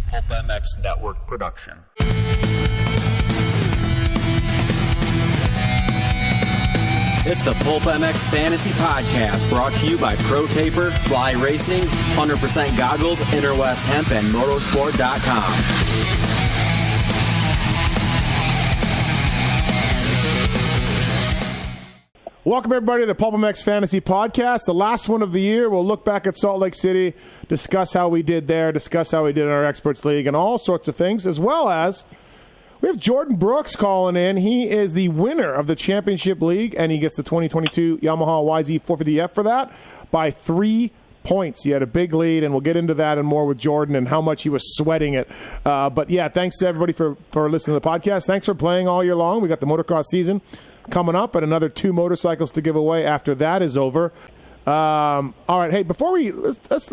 PulpMX Network production. It's the PulpMX Fantasy Podcast, brought to you by Pro Taper, Fly Racing, 100% Goggles, Interwest Hemp, and Motorsport.com. Welcome, everybody, to the PulpMX Fantasy Podcast, the last one of the year. We'll look back at Salt Lake City, discuss how we did there, discuss how we did in our Experts League, and all sorts of things, as well as we have Jordan Brooks calling in. He is the winner of the Championship League, and he gets the 2022 Yamaha YZ450F for that by 3 points. He had a big lead, and we'll get into that and more with Jordan and how much he was sweating it. But, yeah, thanks to everybody for listening to the podcast. Thanks for playing all year long. We got the motocross season coming up, and another 2 motorcycles to give away after that is over. All right, hey, before we let's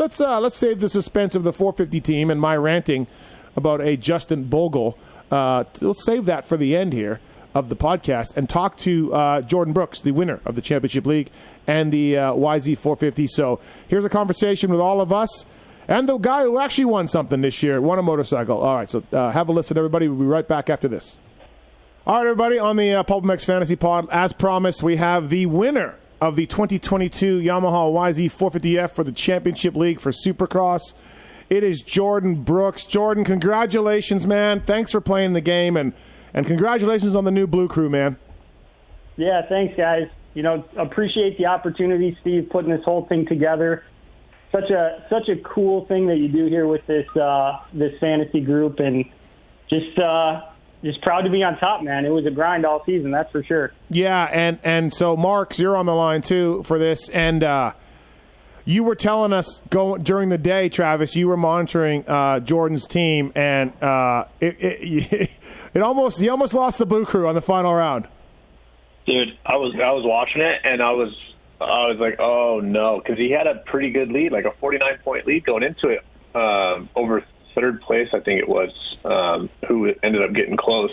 save the suspense of the 450 team and my ranting about a Justin Bogle. Let's save that for the end here of the podcast and talk to Jordan Brooks, the winner of the Championship League and the YZ450. So here's a conversation with all of us and the guy who actually won something this year, won a motorcycle. All right, so have a listen, everybody. We'll be right back after this. All right, everybody, on the PulpMX Fantasy Pod, as promised, we have the winner of the 2022 Yamaha YZ450F for the Championship League for Supercross. It is Jordan Brooks. Jordan, congratulations, man. Thanks for playing the game, and congratulations on the new Blue Crew, man. Yeah, thanks, guys. You know, appreciate the opportunity, Steve, putting this whole thing together. Such a cool thing that you do here with this this fantasy group, and just proud to be on top, man. It was a grind all season, that's for sure. Yeah, and so, Marks, you're on the line, too, for this, and you were telling us during the day, Travis, you were monitoring Jordan's team, and he almost lost the Blue Crew on the final round. Dude, I was watching it, and I was like, oh no, because he had a pretty good lead, like a 49-point lead going into it, over third place, I think it was, who ended up getting close.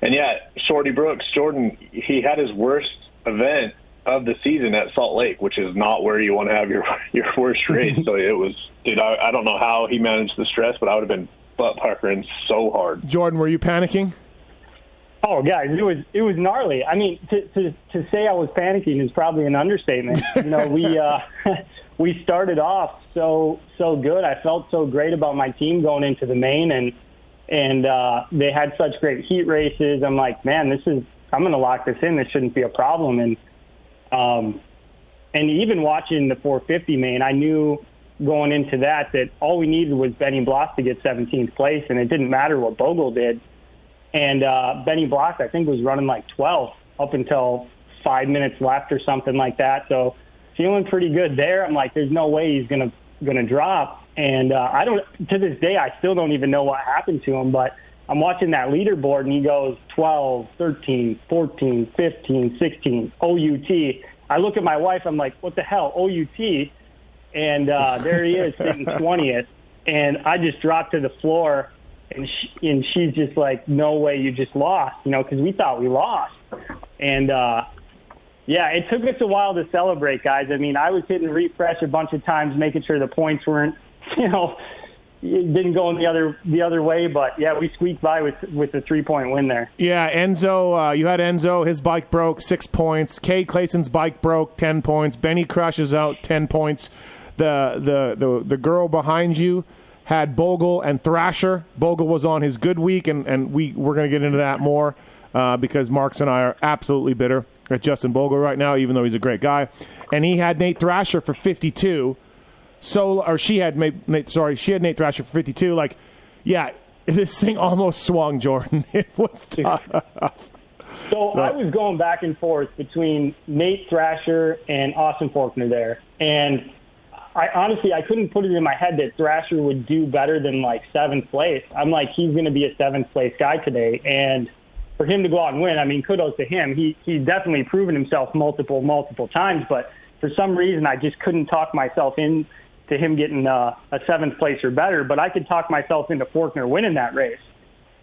And yeah, Shorty Brooks, Jordan, he had his worst event of the season at Salt Lake, which is not where you want to have your worst race. So it was, dude, I don't know how he managed the stress, but I would have been butt puckering so hard. Jordan, were you panicking? Oh, guys, it was gnarly. I mean, to say I was panicking is probably an understatement. You know, we started off so good. I felt so great about my team going into the main, and they had such great heat races. I'm like, man, I'm going to lock this in. This shouldn't be a problem. And even watching the 450 main, I knew going into that all we needed was Benny Block to get 17th place, and it didn't matter what Bogle did. And Benny Block, I think, was running like 12th up until 5 minutes left or something like that. So feeling pretty good there. I'm like, there's no way he's gonna drop. And I don't, to this day, I still don't even know what happened to him. But I'm watching that leaderboard, and he goes 12, 13, 14, 15, 16, OUT. I look at my wife, I'm like, what the hell, OUT? And there he is sitting 20th. And I just dropped to the floor, and she's just like, no way, you just lost, you know, because we thought we lost. And, yeah, it took us a while to celebrate, guys. I mean, I was hitting refresh a bunch of times, making sure the points weren't, you know, it didn't go in the other way, but yeah, we squeaked by with the 3-point win there. Yeah, Enzo, you had Enzo, his bike broke 6 points. Cade Clayson's bike broke 10 points. Benny crushes out 10 points. The girl behind you had Bogle and Thrasher. Bogle was on his good week, and we're going to get into that more because Marks and I are absolutely bitter at Justin Bogle right now, even though he's a great guy. And he had Nate Thrasher for 52. She had Nate Thrasher for 52. Like, yeah, this thing almost swung, Jordan. It was tough. So I was going back and forth between Nate Thrasher and Austin Faulkner there. And I couldn't put it in my head that Thrasher would do better than like 7th place. I'm like, he's going to be a 7th place guy today. And for him to go out and win, I mean, kudos to him. He's definitely proven himself multiple times. But for some reason, I just couldn't talk myself into him getting a 7th place or better. But I could talk myself into Faulkner winning that race.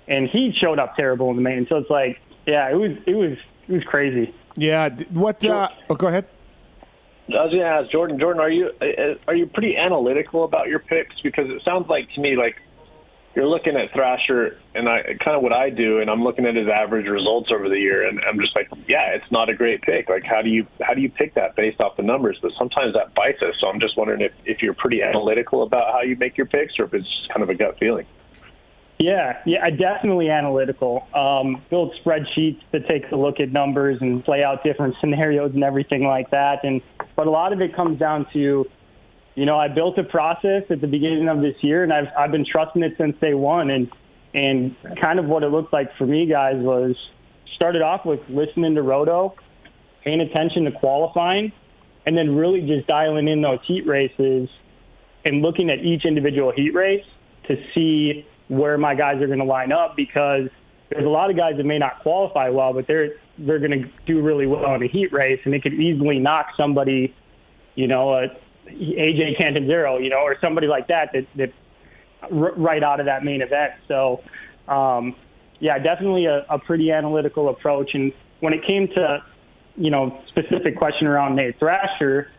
And he showed up terrible in the main. So it's like, yeah, it was crazy. Yeah. What? Go ahead. I was going to ask Jordan, are you pretty analytical about your picks? Because it sounds like to me like you're looking at Thrasher, and kind of what I do, and I'm looking at his average results over the year, and I'm just like, yeah, it's not a great pick. Like, how do you pick that based off the numbers? But sometimes that bites us. So I'm just wondering if you're pretty analytical about how you make your picks, or if it's just kind of a gut feeling. Yeah, I definitely analytical. Build spreadsheets that take a look at numbers and play out different scenarios and everything like that. But a lot of it comes down to, I built a process at the beginning of this year, and I've been trusting it since day one. And kind of what it looked like for me, guys, was started off with listening to Roto, paying attention to qualifying, and then really just dialing in those heat races and looking at each individual heat race to see where my guys are going to line up, because there's a lot of guys that may not qualify well, but they're going to do really well in a heat race, and it could easily knock somebody, AJ Cantanzaro, or somebody like that right out of that main event. So, definitely a pretty analytical approach. And when it came to, specific question around Nate Thrasher,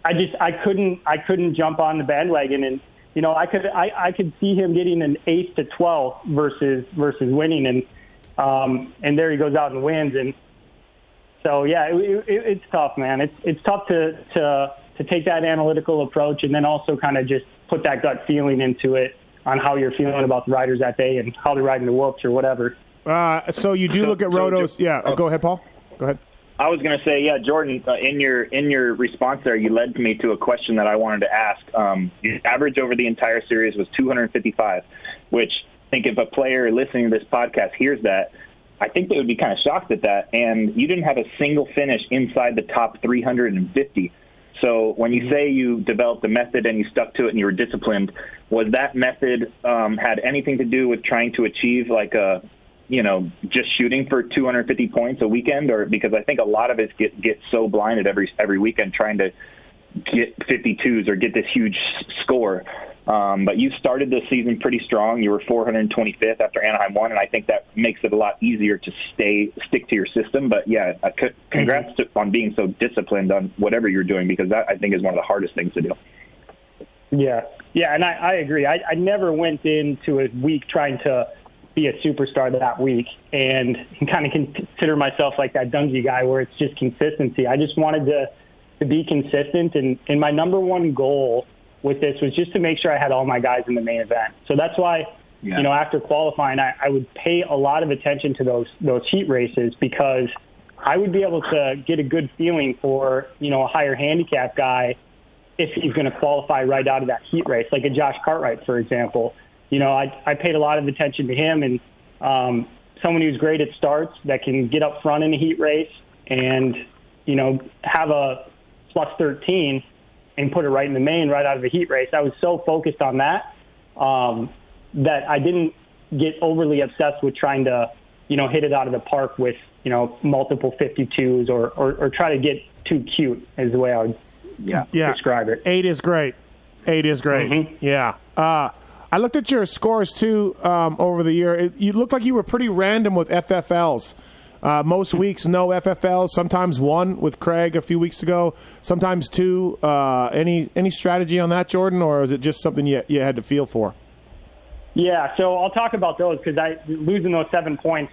I couldn't jump on the bandwagon, and I could see him getting an 8 to 12 versus winning, and there he goes out and wins. And so it's tough, man. It's tough to take that analytical approach and then also kind of just put that gut feeling into it on how you're feeling about the riders that day and how they're riding the whoops or whatever. So you do look at Roto's. Go ahead, Paul. Go ahead. I was going to say, Jordan, in your response there, you led me to a question that I wanted to ask. Your average over the entire series was 255, which I think if a player listening to this podcast hears that, I think they would be kind of shocked at that. And you didn't have a single finish inside the top 350. So when you say you developed a method and you stuck to it and you were disciplined, was that method had anything to do with trying to achieve like just shooting for 250 points a weekend? Or because I think a lot of us get so blinded every weekend trying to get 52s or get this huge score. But you started this season pretty strong. You were 425th after Anaheim won, and I think that makes it a lot easier to stick to your system. But congrats on being so disciplined on whatever you're doing, because that I think is one of the hardest things to do. Yeah, and I agree. I never went into a week trying to be a superstar that week and kind of consider myself like that Dungy guy where it's just consistency. I just wanted to be consistent, and my number one goal with this was just to make sure I had all my guys in the main event. So that's why, after qualifying, I would pay a lot of attention to those heat races, because I would be able to get a good feeling for, a higher handicap guy if he's going to qualify right out of that heat race, like a Josh Cartwright, for example. I paid a lot of attention to him, and someone who's great at starts that can get up front in a heat race and, have a plus 13 and put it right in the main right out of the heat race. I was so focused on that that I didn't get overly obsessed with trying to, hit it out of the park with, multiple 52s or try to get too cute is the way I would describe it. 8 is great. 8 is great. Mm-hmm. Yeah. I looked at your scores, too, over the year. You looked like you were pretty random with FFLs. Most weeks, no FFLs. Sometimes one with Craig a few weeks ago. Sometimes two. Any strategy on that, Jordan, or is it just something you had to feel for? Yeah, so I'll talk about those, because losing those 7 points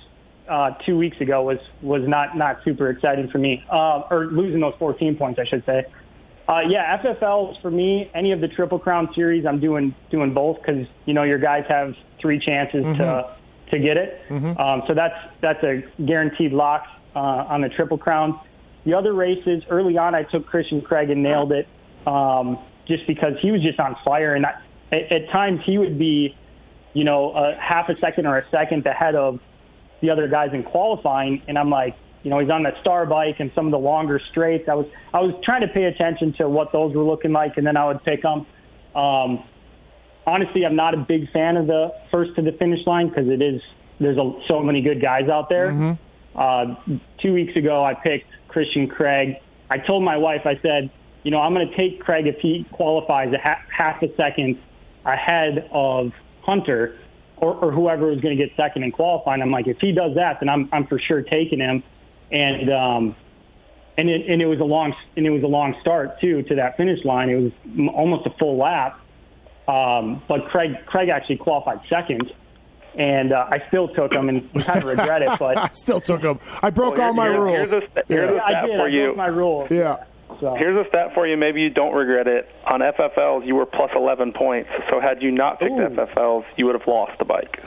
2 weeks ago was not super exciting for me. Or losing those 14 points, I should say. FFLs for me, any of the Triple Crown series, I'm doing both, because your guys have 3 chances to get it. Mm-hmm. So that's a guaranteed lock on the Triple Crown. The other races early on, I took Christian Craig and nailed it, just because he was just on fire, and at times he would be, a half a second or a second ahead of the other guys in qualifying, and I'm like, he's on that star bike and some of the longer straights. I was trying to pay attention to what those were looking like, and then I would pick them. Honestly, I'm not a big fan of the first to the finish line, because there's so many good guys out there. Mm-hmm. 2 weeks ago, I picked Christian Craig. I told my wife, I said, I'm going to take Craig if he qualifies half a second ahead of Hunter or whoever was going to get second in qualifying. I'm like, if he does that, then I'm for sure taking him. And it was a long start too to that finish line. It was almost a full lap. But Craig actually qualified second. And I still took him and kind of regret it. But I still took him. I broke all my rules. Here's a stat for you. I broke my rules. Yeah. So. Here's a stat for you. Maybe you don't regret it. On FFLs, you were plus 11 points. So had you not picked FFLs, you would have lost the bike.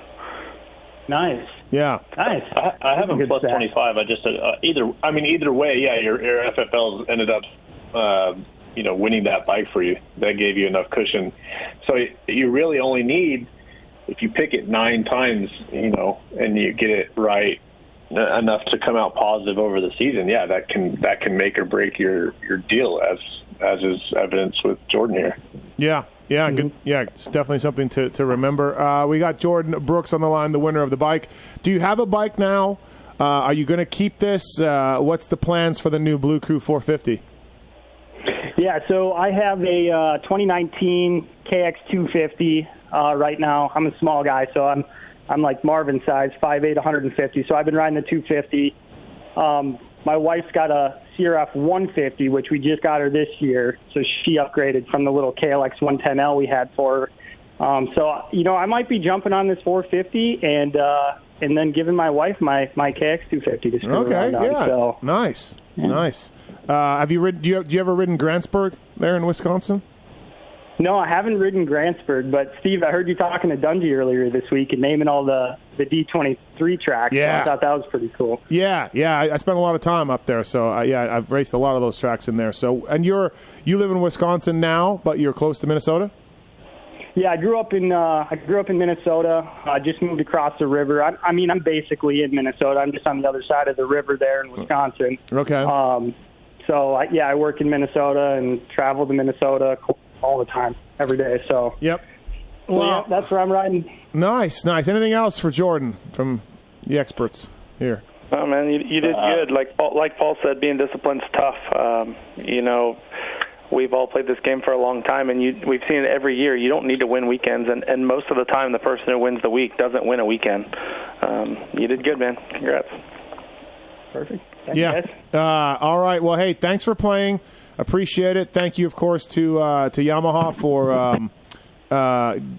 Nice. Yeah. Nice. I have him plus 25. I just either way, yeah, your FFLs ended up, winning that bike for you. That gave you enough cushion. So you really only need, if you pick it 9 times, and you get it right enough to come out positive over the season, yeah, that can make or break your deal, as is evidenced with Jordan here. Yeah, good. Yeah, it's definitely something to remember. We got Jordan Brooks on the line, the winner of the bike. Do you have a bike now? Are you going to keep this? What's the plans for the new Blue Crew 450? Yeah, so I have a 2019 KX250 right now. I'm a small guy, so I'm like Marvin size, 5'8", 150. So I've been riding the 250. My wife's got a CRF 150, which we just got her this year. So she upgraded from the little KLX 110L we had for her. So I might be jumping on this 450 and then giving my wife my KX 250 to screw around on. Yeah, so, nice. Have you ridden? Do you ever ridden Grantsburg there in Wisconsin? No, I haven't ridden Grantsburg, but Steve, I heard you talking to Dungy earlier this week and naming all the D23 tracks. Yeah, so I thought that was pretty cool. Yeah, I spent a lot of time up there, so I've raced a lot of those tracks in there. So, and you live in Wisconsin now, but you're close to Minnesota. Yeah, I grew up in Minnesota. I just moved across the river. I'm basically in Minnesota. I'm just on the other side of the river there in Wisconsin. Okay. So I work in Minnesota and travel to Minnesota all the time, every day. So yep. Well, that's where I'm riding. Nice. Anything else for Jordan from the experts here? Oh man, you did good. Like Paul said, being disciplined is tough. We've all played this game for a long time, and we've seen it every year. You don't need to win weekends, and most of the time, the person who wins the week doesn't win a weekend. You did good, man. Congrats. Perfect. Thank you, guys. All right. Well, hey, thanks for playing. Appreciate it. Thank you, of course, to Yamaha for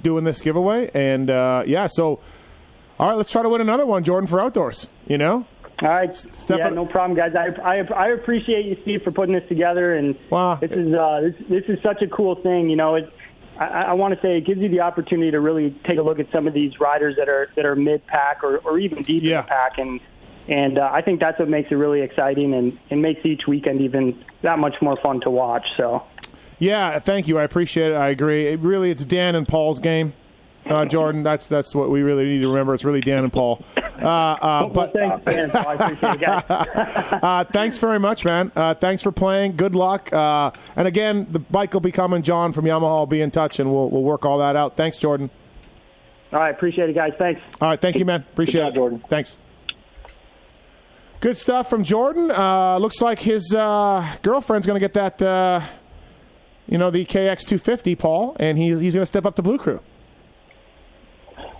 doing this giveaway. And, so, all right, let's try to win another one, Jordan, for outdoors, All right. No problem, guys. I appreciate you, Steve, for putting this together. And this is such a cool thing. I want to say it gives you the opportunity to really take a look at some of these riders that are mid-pack or even deep in the pack. And I think that's what makes it really exciting and makes each weekend even that much more fun to watch. So, yeah, thank you. I appreciate it. I agree. It's Dan and Paul's game, Jordan. That's what we really need to remember. It's really Dan and Paul. But thanks, Dan. I appreciate it, guys. Thanks very much, man. Thanks for playing. Good luck. And again, the bike will be coming. John from Yamaha will be in touch, and we'll work all that out. Thanks, Jordan. All right, appreciate it, guys. Thanks. All right, thank you, man. Appreciate it, Jordan. Thanks. Good stuff from Jordan. Looks like his girlfriend's going to get that, the KX250, Paul, and he's going to step up to Blue Crew.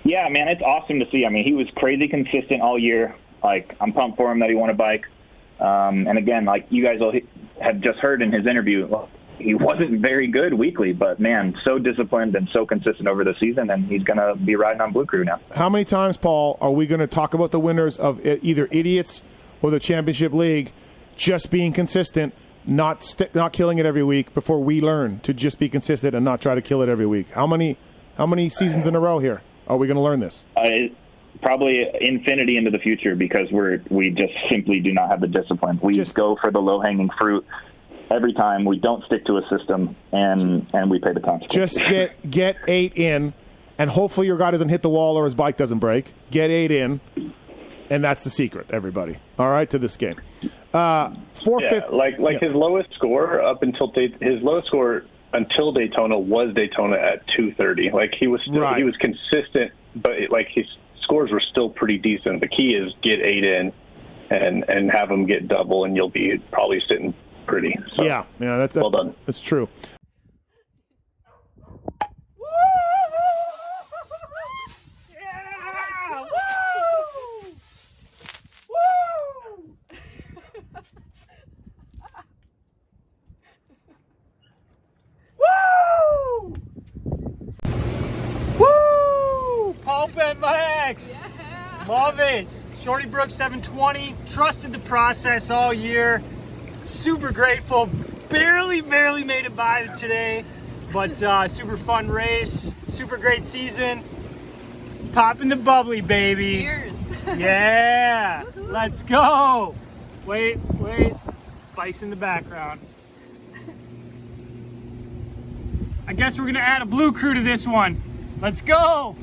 Yeah, man, it's awesome to see. I mean, he was crazy consistent all year. Like, I'm pumped for him that he won a bike. And again, like you guys have just heard in his interview, he wasn't very good weekly, but man, so disciplined and so consistent over the season, and he's going to be riding on Blue Crew now. How many times, Paul, are we going to talk about the winners of either Idiots or the Championship League just being consistent, not killing it every week before we learn to just be consistent and not try to kill it every week? How many seasons in a row here are we going to learn this? Probably infinity into the future, because we just simply do not have the discipline. We just go for the low-hanging fruit every time. We don't stick to a system, and we pay the consequences. Just get 8 in, and hopefully your guy doesn't hit the wall or his bike doesn't break. Get 8 in. And that's the secret, everybody. All right, to this game. 450. His lowest score until Daytona was Daytona at 230. Like he was consistent, but his scores were still pretty decent. The key is get 8 in, and have them get double, and you'll be probably sitting pretty. So, that's well done. That's true. PulpMX. Yeah. Love it. Shorty Brook 720. Trusted the process all year. Super grateful. Barely made it by today. But super fun race. Super great season. Popping the bubbly, baby. Cheers. Yeah. Let's go. Wait. Bike's in the background. I guess we're going to add a blue crew to this one. Let's go.